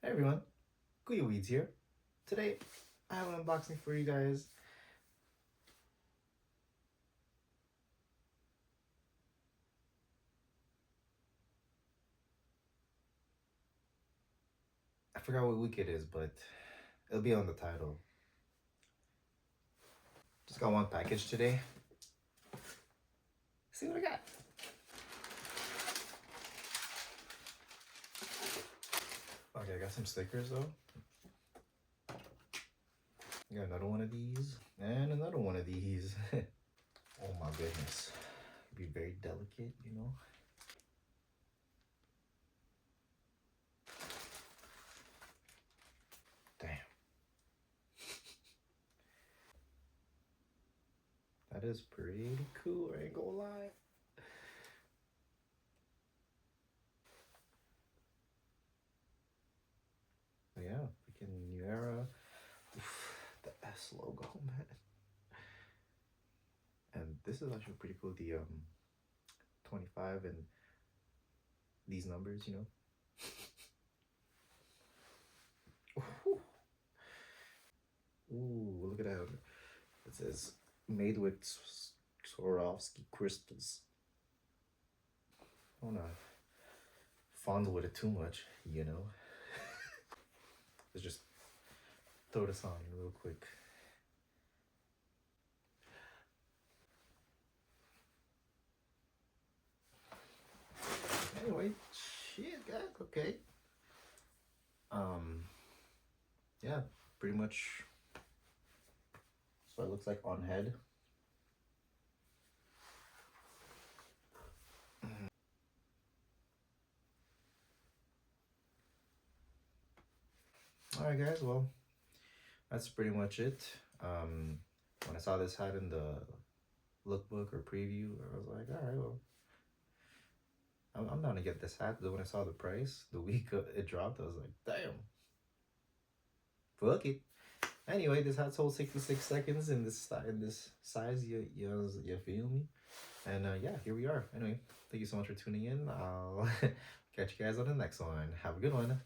Hey everyone, Kuya Weeds here. Today, I have an unboxing for you guys. I forgot what week it is, but it'll be on the title. Just got one package today. See what I got. Okay, I got some stickers though. Got another one of these and another one of these. Oh my goodness. Be very delicate, you know. Damn. That is pretty cool, I ain't gonna lie. Yeah, freaking New Era. Oof, the S logo, man. And this is actually pretty cool. The 25 and these numbers, you know. Ooh, look at that. It says made with Swarovski crystals. I don't wanna fondle with it too much, you know. Let's just throw this on real quick. Anyway, shit, guys. Okay. Yeah, pretty much. That's what it looks like on head. All right, guys. Well, that's pretty much it. When I saw this hat in the lookbook or preview, I was like, all right, well, I'm down to get this hat. But when I saw the price, the week it dropped, I was like, damn, fuck it. Anyway, this hat sold 66 seconds in this size. You feel me? And yeah, here we are. Anyway, thank you so much for tuning in. I'll catch you guys on the next one. Have a good one.